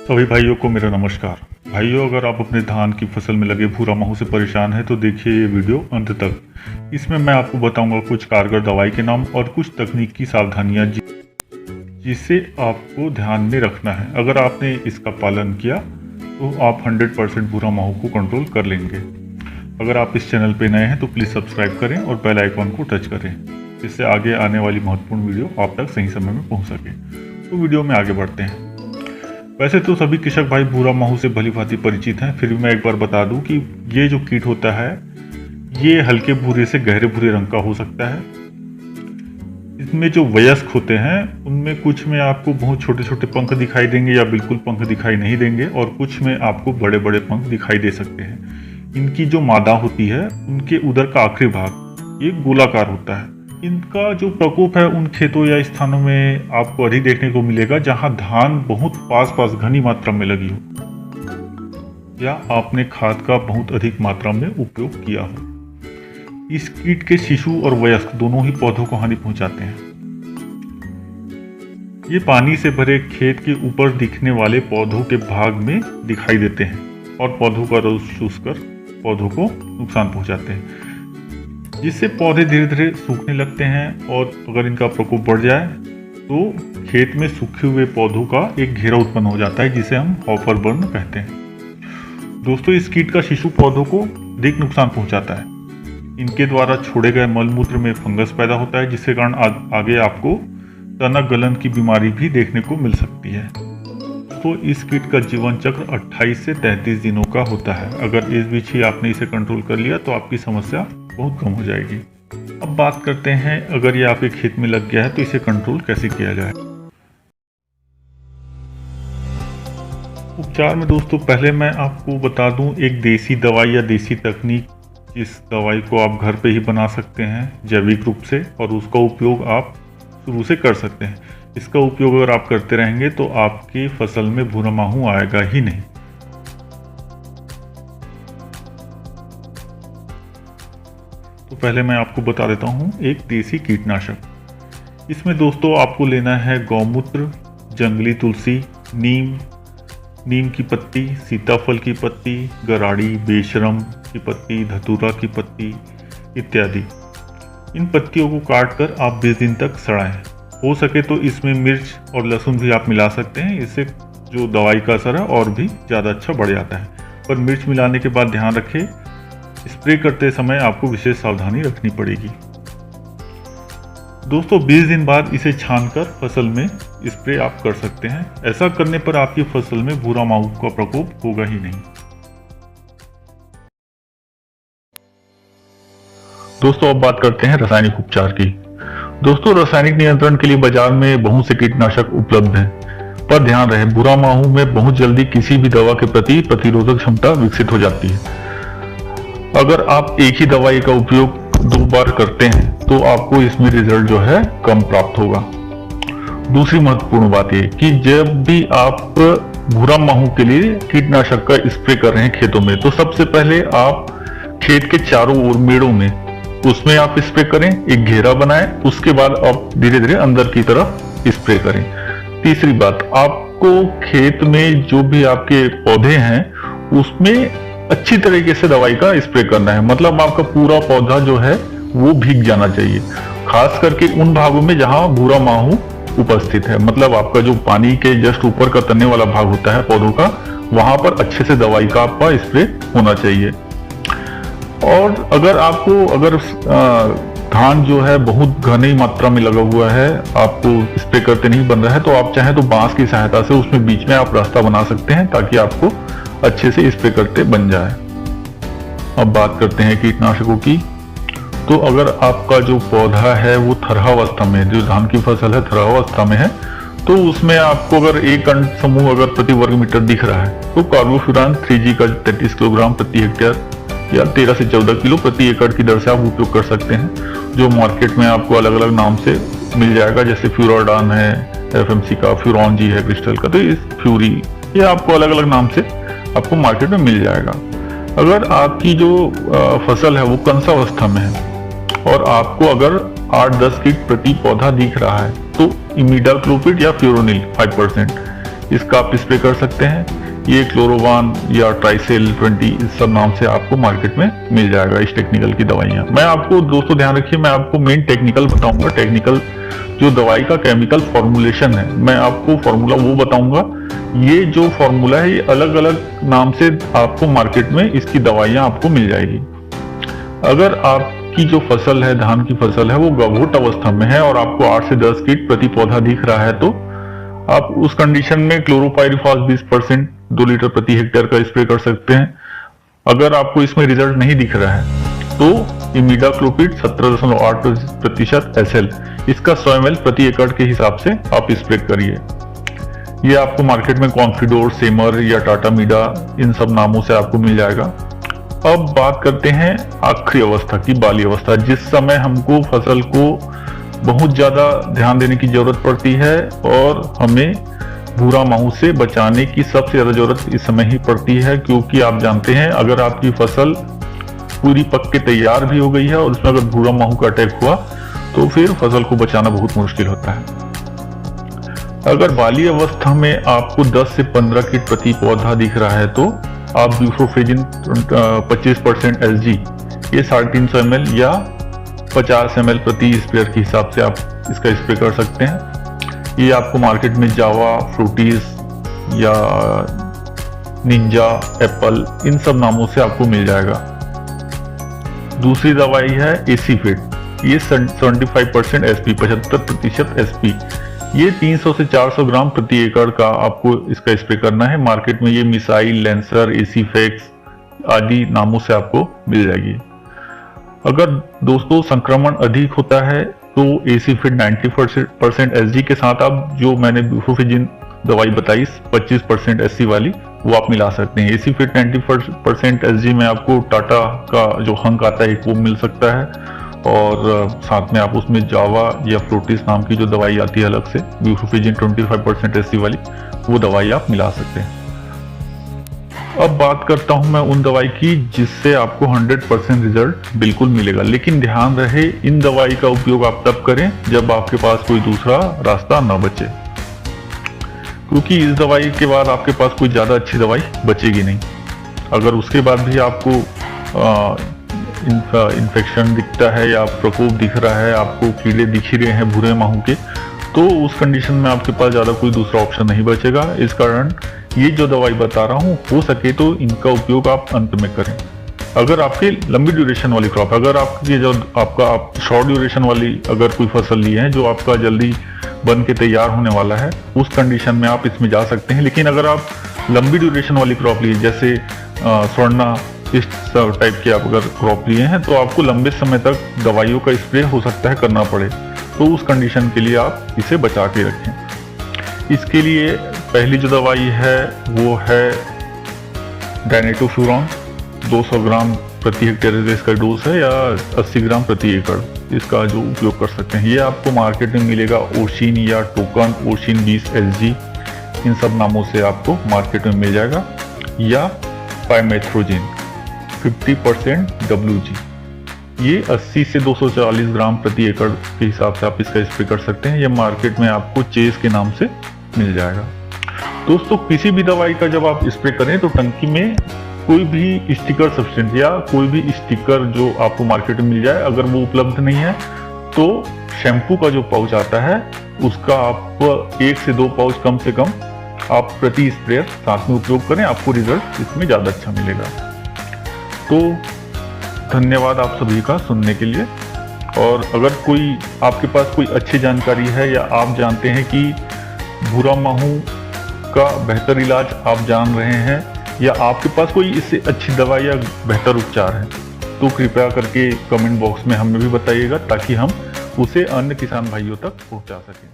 सभी भाइयों को मेरा नमस्कार। भाइयों, अगर आप अपने धान की फसल में लगे भूरा माहू से परेशान हैं तो देखिए ये वीडियो अंत तक। इसमें मैं आपको बताऊंगा कुछ कारगर दवाई के नाम और कुछ तकनीकी सावधानियां जिसे आपको ध्यान में रखना है। अगर आपने इसका पालन किया तो आप 100% भूरा माहू को कंट्रोल कर लेंगे। अगर आप इस चैनल पर नए हैं तो प्लीज़ सब्सक्राइब करें और बेल आइकॉन को टच करें, जिससे आगे आने वाली महत्वपूर्ण वीडियो आप तक सही समय में पहुँच सके। तो वीडियो में आगे बढ़ते हैं। वैसे तो सभी कृषक भाई भूरा माहू से भली भांति परिचित हैं, फिर भी मैं एक बार बता दूं कि ये जो कीट होता है ये हल्के भूरे से गहरे भूरे रंग का हो सकता है। इसमें जो वयस्क होते हैं उनमें कुछ में आपको बहुत छोटे छोटे पंख दिखाई देंगे या बिल्कुल पंख दिखाई नहीं देंगे, और कुछ में आपको बड़े बड़े पंख दिखाई दे सकते हैं। इनकी जो मादा होती है उनके उदर का आखिरी भाग ये गोलाकार होता है। इनका जो प्रकोप है उन खेतों या स्थानों में आपको अधिक देखने को मिलेगा जहां धान बहुत पास पास घनी मात्रा में लगी हो या आपने खाद का बहुत अधिक मात्रा में उपयोग किया हो। इस कीट के शिशु और वयस्क दोनों ही पौधों को हानि पहुंचाते हैं। ये पानी से भरे खेत के ऊपर दिखने वाले पौधों के भाग में दिखाई देते हैं और पौधों का रस चूसकर पौधों को नुकसान पहुंचाते हैं, जिससे पौधे धीरे धीरे सूखने लगते हैं। और अगर इनका प्रकोप बढ़ जाए तो खेत में सूखे हुए पौधों का एक घेरा उत्पन्न हो जाता है, जिसे हम हॉपर बर्न कहते हैं। दोस्तों, इस कीट का शिशु पौधों को अधिक नुकसान पहुंचाता है। इनके द्वारा छोड़े गए मलमूत्र में फंगस पैदा होता है, जिसके कारण आगे आपको तना गलन की बीमारी भी देखने को मिल सकती है। तो इस कीट का जीवन चक्र 28 से 33 दिनों का होता है। अगर इस बीच ही आपने इसे कंट्रोल कर लिया तो आपकी समस्या बहुत कम हो जाएगी। अब बात करते हैं, अगर ये आपके खेत में लग गया है तो इसे कंट्रोल कैसे किया जाए। उपचार में दोस्तों पहले मैं आपको बता दूं एक देसी दवाई या देसी तकनीक, जिस दवाई को आप घर पे ही बना सकते हैं जैविक रूप से, और उसका उपयोग आप शुरू से कर सकते हैं। इसका उपयोग अगर आप करते रहेंगे तो आपकी फसल में भूरा माहू आएगा ही नहीं। तो पहले मैं आपको बता देता हूँ एक देसी कीटनाशक। इसमें दोस्तों आपको लेना है गौमूत्र, जंगली तुलसी, नीम की पत्ती, सीताफल की पत्ती, गराड़ी, बेशरम की पत्ती, धतूरा की पत्ती इत्यादि। इन पत्तियों को काट कर आप 20 दिन तक सड़ाएं। हो सके तो इसमें मिर्च और लहसुन भी आप मिला सकते हैं, इससे जो दवाई का असर है और भी ज़्यादा अच्छा बढ़ जाता है। पर मिर्च मिलाने के बाद ध्यान रखें, स्प्रे करते समय आपको विशेष सावधानी रखनी पड़ेगी। दोस्तों 20 दिन बाद इसे छानकर फसल में स्प्रे आप कर सकते हैं। ऐसा करने पर आपकी फसल में भूरा माहू का प्रकोप होगा ही नहीं। दोस्तों अब बात करते हैं रासायनिक उपचार की। दोस्तों रासायनिक नियंत्रण के लिए बाजार में बहुत से कीटनाशक उपलब्ध हैं, पर ध्यान रहे भूरा माहू में बहुत जल्दी किसी भी दवा के प्रति प्रतिरोधक क्षमता विकसित हो जाती है। अगर आप एक ही दवाई का उपयोग 2 बार करते हैं तो आपको इसमें रिजल्ट जो है कम प्राप्त होगा। दूसरी महत्वपूर्ण बात यह कि जब भी आप भूरा माहू के लिए कीटनाशक का स्प्रे कर रहे हैं खेतों में, तो सबसे पहले आप खेत के चारों ओर मेड़ों में उसमें आप स्प्रे करें, एक घेरा बनाएं, उसके बाद आप धीरे धीरे अंदर की तरफ स्प्रे करें। तीसरी बात, आपको खेत में जो भी आपके पौधे हैं उसमें अच्छी तरीके से दवाई का स्प्रे करना है। मतलब आपका पूरा पौधा जो है वो भीग जाना चाहिए, खास करके उन भागों में जहां भूरा माहू उपस्थित है। मतलब आपका जो पानी के जस्ट ऊपर का तने वाला भाग होता है पौधों का, वहां पर अच्छे से दवाई का आपका स्प्रे होना चाहिए। और अगर धान जो है बहुत घनी मात्रा में लगा हुआ है, आपको स्प्रे करते नहीं बन रहा है, तो आप चाहें तो बांस की सहायता से उसमें बीच में आप रास्ता बना सकते हैं ताकि आपको अच्छे से स्प्रे करते बन जाए। अब बात करते हैं कीटनाशकों की। तो अगर आपका जो पौधा है वो थरहावस्था में, जो धान की फसल है थरहावस्था में है, तो उसमें आपको अगर एक अंड समूह अगर प्रति वर्ग मीटर दिख रहा है तो कार्बोफ्यूरान 3G का 33 किलोग्राम प्रति हेक्टेयर या 13 से 14 किलो प्रति एकड़ की दर से आप उपयोग कर सकते हैं, जो मार्केट में आपको अलग अलग नाम से मिल जाएगा। जैसे फ्यूराडान है FMC का, फ्यूरॉन जी है क्रिस्टल का, तो इस फ्यूरी ये आपको अलग अलग नाम से आपको मार्केट में मिल जाएगा। अगर आपकी जो फसल है वो कंसावस्था में है और आपको अगर 8-10 कीट प्रति पौधा दिख रहा है तो इमिडाक्लोपिड या फ्यूरोनिल 5% इसका आप स्प्रे कर सकते हैं। ये क्लोरोवान या ट्राइसेल 20 इस सब नाम से आपको मार्केट में मिल जाएगा इस टेक्निकल की दवाइयाँ। मैं आपको दोस्तों ध्यान रखिए, मैं आपको मेन टेक्निकल बताऊंगा। टेक्निकल जो दवाई का केमिकल फॉर्मुलेशन है, मैं आपको फॉर्मूला वो बताऊंगा। ये जो फॉर्मूला है ये अलग अलग नाम से आपको मार्केट में इसकी दवाइयाँ आपको मिल जाएगी। अगर आपकी जो फसल है, धान की फसल है, वो गभोट अवस्था में है और आपको 8 से 10 कीट प्रति पौधा दिख रहा है, तो आप उस कंडीशन में क्लोरोपाइरिफॉस 20% 2 लीटर प्रति हेक्टेयर का स्प्रे कर सकते हैं। अगर आपको इसमें रिजल्ट नहीं दिख रहा है तो इमिडाक्लोपिड 17.8% SL, इसका 100 ml प्रति एकड़ के हिसाब से आप स्प्रे करिए। ये आपको मार्केट में कॉन्फिडोर, सेमर या टाटा मीडा इन सब नामों से आपको मिल जाएगा। अब बात करते हैं आखिरी अवस्था की, बाली अवस्था, जिस समय हमको फसल को बहुत ज्यादा ध्यान देने की जरूरत पड़ती है और हमें भूरा माहू से बचाने की सबसे ज्यादा जरूरत इस समय ही पड़ती है। क्योंकि आप जानते हैं, अगर आपकी फसल पूरी पक के तैयार भी हो गई है और उसमें अगर भूरा माहू का अटैक हुआ तो फिर फसल को बचाना बहुत मुश्किल होता है। अगर बाली अवस्था में आपको 10 से 15 कीट प्रति पौधा दिख रहा है तो आप ब्यूफोर्फेजिन 25% SG, ये 350 ml या 50 ml प्रति स्प्रेयर के हिसाब से आप इसका स्प्रे कर सकते हैं। ये आपको मार्केट में जावा, फ्रूटीज या निंजा, एप्पल इन सब नामों से आपको मिल जाएगा। दूसरी दवाई है एसीफिट, ये 75% SP, 75% SP, ये 300 से 400 ग्राम प्रति एकड़ का आपको इसका स्प्रे करना है। मार्केट में ये मिसाइल, लेंसर, एसीफेक्स आदि नामों से आपको मिल जाएगी। अगर दोस्तों संक्रमण अधिक होता है तो एसीफिट 90% SG के साथ आप जो मैंने ब्यूफोर्फेजिन दवाई बताई 25% SC वाली, वो आप मिला सकते हैं। एसीफिट 90% SG में आपको टाटा का जो हंक आता है वो मिल सकता है और साथ में आप उसमें जावा या फ्रूटिस नाम की जो दवाई आती है अलग से, ब्यूफोर्फेजिन 25% SC वाली, वो दवाई आप मिला सकते हैं। अब बात करता हूं मैं उन दवाई की जिससे आपको 100% रिजल्ट बिल्कुल मिलेगा। लेकिन ध्यान रहे, इन दवाई का उपयोग आप तब करें जब आपके पास कोई दूसरा रास्ता न बचे, क्योंकि इस दवाई के बाद आपके पास कोई ज्यादा अच्छी दवाई बचेगी नहीं। अगर उसके बाद भी आपको इन्फेक्शन दिखता है या प्रकोप दिख रहा है, आपको कीड़े दिख ही रहे हैं भूरे माहू के, तो उस कंडीशन में आपके पास ज्यादा कोई दूसरा ऑप्शन नहीं बचेगा। इस कारण ये जो दवाई बता रहा हूँ, हो सके तो इनका उपयोग आप अंत में करें। अगर आपकी लंबी ड्यूरेशन वाली क्रॉप, अगर आपकी जो आप शॉर्ट ड्यूरेशन वाली अगर कोई फसल ली है जो आपका जल्दी बन के तैयार होने वाला है, उस कंडीशन में आप इसमें जा सकते हैं। लेकिन अगर आप लंबी ड्यूरेशन वाली क्रॉप ली, जैसे स्वर्णा इस टाइप की आप अगर क्रॉप लिए हैं, तो आपको लंबे समय तक दवाइयों का स्प्रे हो सकता है करना पड़े, तो उस कंडीशन के लिए आप इसे बचा के रखें। इसके लिए पहली जो दवाई है वो है डायनेटोफ्यूरॉन, 200 ग्राम प्रति हेक्टेयर इसका डोज है या 80 ग्राम प्रति एकड़, इसका जो उपयोग कर सकते हैं। ये आपको मार्केट में मिलेगा ओशिन या टोकन, ओशिन 20 SG, इन सब नामों से आपको मार्केट में मिल जाएगा, या पाइमेथ्रोजिन 50% WG, ये 80 से 240 ग्राम प्रति एकड़ के हिसाब से आप इसका स्प्रे कर सकते हैं। ये मार्केट में आपको चेस के नाम से मिल जाएगा। दोस्तों, किसी भी दवाई का जब आप स्प्रे करें तो टंकी में कोई भी स्टिकर सब्सटेंस या कोई भी स्टिकर जो आपको मार्केट में मिल जाए, अगर वो उपलब्ध नहीं है तो शैम्पू का जो पाउच आता है उसका आप 1 से 2 पाउच कम से कम आप प्रति स्प्रेयर साथ में उपयोग करें, आपको रिजल्ट इसमें ज़्यादा अच्छा मिलेगा। तो धन्यवाद आप सभी का सुनने के लिए। और अगर कोई आपके पास कोई अच्छी जानकारी है या आप जानते हैं कि भूरा माहू का बेहतर इलाज आप जान रहे हैं या आपके पास कोई इससे अच्छी दवाई या बेहतर उपचार है, तो कृपया करके कमेंट बॉक्स में हमें भी बताइएगा ताकि हम उसे अन्य किसान भाइयों तक पहुंचा सकें।